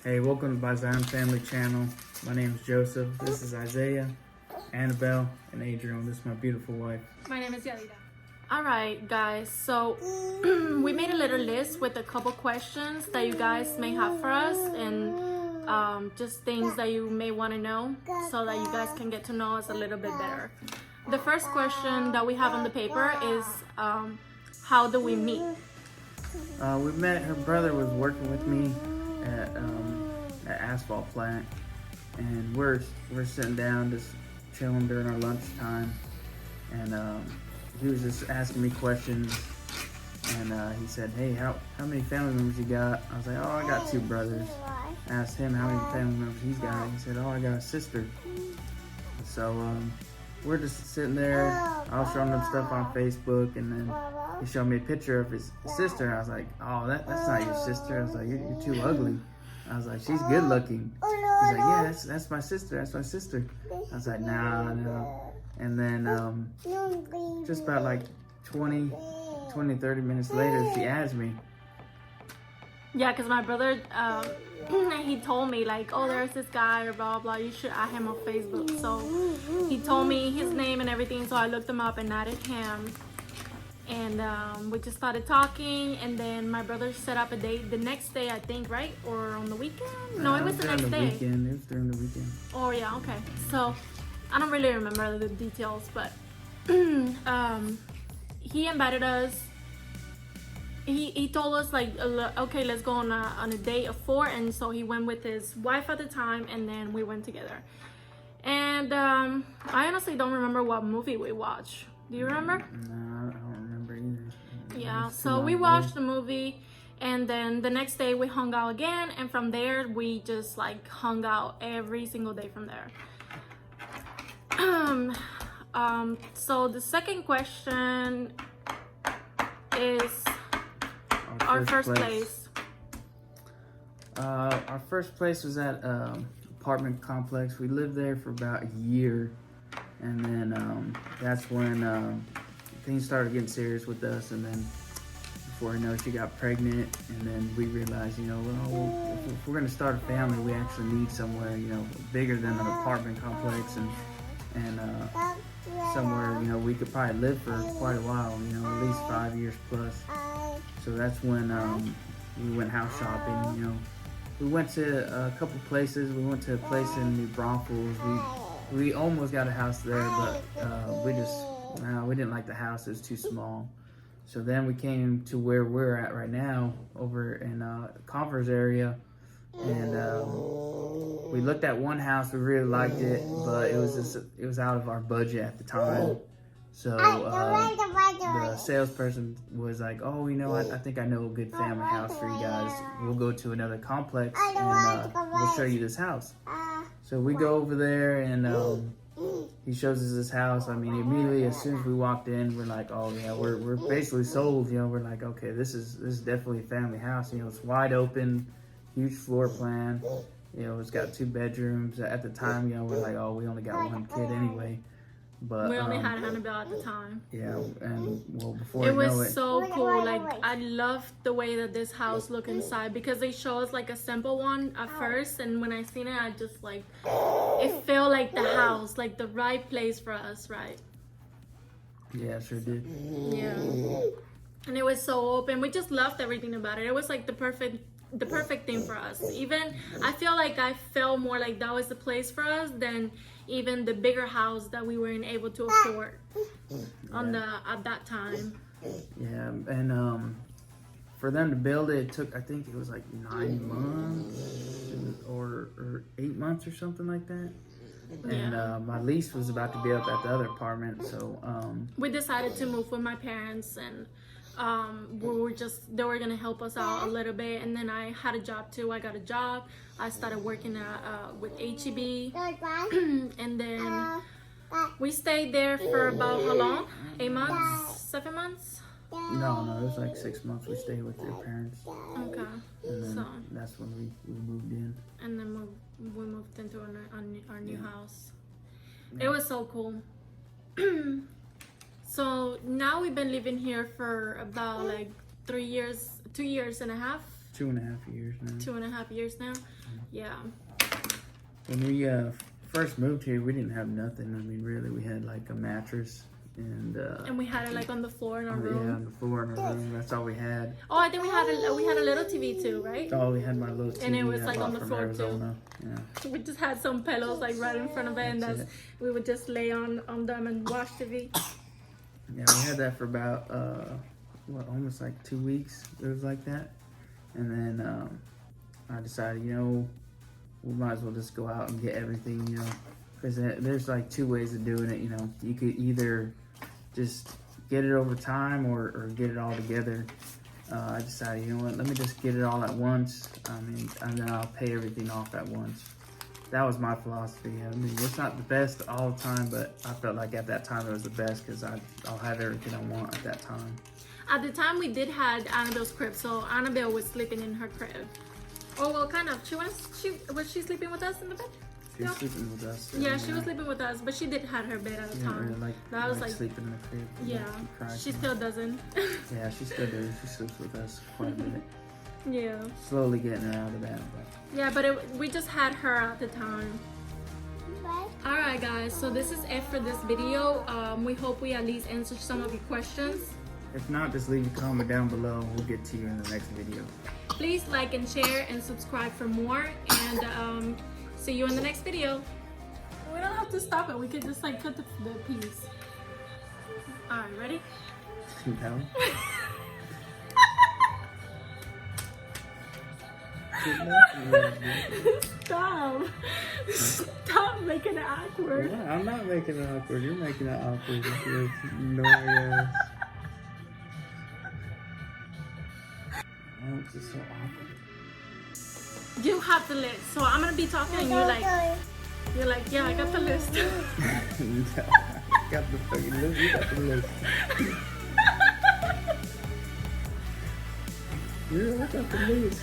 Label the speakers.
Speaker 1: Hey, welcome to Zion Family Channel. My name is Joseph. This is Isaiah, Annabelle, and Adrian. This is my beautiful wife.
Speaker 2: My name is Yalida. Alright guys, so we made a little list with a couple questions that you guys may have for us, and just things that you may want to know so that you guys can get to know us a little bit better. The first question that we have on the paper is how do we meet?
Speaker 1: We met, her brother was working with me at asphalt plant, and we're sitting down just chilling during our lunchtime, and he was just asking me questions, and he said, hey, how many family members you got? I was like, oh, I got 2 brothers. I asked him how many family members he's got. He said, oh, I got a sister. So we're just sitting there. I was showing him stuff on Facebook, and then he showed me a picture of his sister, and I was like, oh, that's not your sister. I was like, you're too ugly. I was like, she's good looking. He's like, yeah, that's my sister. That's my sister. I was like, nah, no. And then just about like 20, 30 minutes later, she asked me.
Speaker 2: Yeah, because my brother, he told me like, oh, there's this guy or blah, blah, you should add him on Facebook. So he told me his name and everything, so I looked him up and added him. And we just started talking, and then my brother set up a date the next day, I think, right? Or on the weekend? No, it was the next day.
Speaker 1: Weekend. It was during the weekend.
Speaker 2: Oh, yeah, okay. So I don't really remember the details, but he invited us. He told us like, okay, let's go on a date of 4, and so he went with his wife at the time, and then we went together. And I honestly don't remember what movie we watched. Do you remember?
Speaker 1: No, I don't remember either.
Speaker 2: Yeah, so we watched the movie, and then the next day we hung out again, and from there we just like hung out every single day from there. So the second question is our first place.
Speaker 1: Our first place was at apartment complex. We lived there for about a year, and then that's when things started getting serious with us. And then before I know, she got pregnant, and then we realized, well, if we're gonna start a family, we actually need somewhere, bigger than an apartment complex, and somewhere, we could probably live for quite a while, at least 5 years plus. So that's when we went house shopping. We went to a couple places. We went to a place in New Braunfels. We almost got a house there, but we didn't like the house. It was too small. So then we came to where we're at right now, over in Converse area, and we looked at one house. We really liked it, but it was out of our budget at the time. So the salesperson was like, oh, I think I know a good family house for you guys. We'll go to another complex, and we'll show you this house. So we go over there, and he shows us this house. I mean, immediately as soon as we walked in, we're like, oh yeah, we're basically sold. We're like, okay, this is definitely a family house. It's wide open, huge floor plan. It's got 2 bedrooms. At the time, we're like, oh, we only got 1 kid anyway. But
Speaker 2: we only had Annabelle at the time.
Speaker 1: Yeah, and well, before
Speaker 2: it was so cool. Like, I loved the way that this house looked inside, because they show us like a simple one at first, and when I seen it, I just like, it felt like the house, like the right place for us, right?
Speaker 1: Yeah, it sure did.
Speaker 2: Yeah, and it was so open. We just loved everything about it. It was like the perfect thing for us. Even I feel like I felt more like that was the place for us than even the bigger house that we weren't able to afford at that time.
Speaker 1: Yeah, and for them to build it, it took, I think it was like 9 months or 8 months or something like that. And my lease was about to be up at the other apartment, so
Speaker 2: we decided to move with my parents, and they were gonna help us out a little bit, and then I had a job too. I got a job. I started working with HEB, and then we stayed there for about how long? 8 months? 7 months?
Speaker 1: No, it was like 6 months we stayed with your parents.
Speaker 2: Okay.
Speaker 1: And then that's when we moved in.
Speaker 2: And then we moved into our new house. Yeah. It was so cool. So now we've been living here for about like 3 years, 2.5 years.
Speaker 1: 2.5 years now.
Speaker 2: 2.5 years now. Yeah.
Speaker 1: When we first moved here, we didn't have nothing. I mean, really, we had like a mattress and
Speaker 2: we had it like on the floor in our
Speaker 1: yeah,
Speaker 2: room.
Speaker 1: on the floor in our room. That's all we had.
Speaker 2: Oh, I think we had a little TV too, right?
Speaker 1: Oh, we had my little TV.
Speaker 2: And it was
Speaker 1: I
Speaker 2: like
Speaker 1: bought
Speaker 2: on the
Speaker 1: from
Speaker 2: floor
Speaker 1: Arizona.
Speaker 2: too.
Speaker 1: Yeah.
Speaker 2: We just had some pillows like right in front of it, and
Speaker 1: That's it.
Speaker 2: we would just lay on them and watch TV.
Speaker 1: Yeah, we had that for about almost like 2 weeks. It was like that, and then I decided, we might as well just go out and get everything, because there's like two ways of doing it. You could either just get it over time or get it all together. I decided, let me just get it all at once. And then I'll pay everything off at once. That was my philosophy. I mean, it's not the best all the time, but I felt like at that time it was the best because I'll have everything I want at that time.
Speaker 2: At the time, we did have Annabelle's crib, so Annabelle was sleeping in her crib. Oh well, kind of. Was she sleeping with us in the bed?
Speaker 1: She was sleeping with us.
Speaker 2: Yeah, she was sleeping with us, but she did have her bed at the time.
Speaker 1: Really
Speaker 2: That was like
Speaker 1: sleeping in the crib.
Speaker 2: yeah. She still doesn't.
Speaker 1: Yeah, she still does. She sleeps with us quite a bit.
Speaker 2: Yeah.
Speaker 1: Slowly getting her out of that. But.
Speaker 2: Yeah, but we just had her at the time. Alright guys, so this is it for this video. We hope we at least answered some of your questions.
Speaker 1: If not, just leave a comment down below and we'll get to you in the next video.
Speaker 2: Please like and share and subscribe for more, and see you in the next video. We don't have to stop it, we could just like cut the piece. Alright, ready?
Speaker 1: No.
Speaker 2: Stop! Stop making it awkward.
Speaker 1: Yeah, I'm not making it awkward. You're making it awkward. No way. Oh, it's just so awkward.
Speaker 2: You have the list, so I'm gonna be talking and you're like, yeah, I got the list.
Speaker 1: No, I got the fucking list. You got the list. Yeah, I got the list.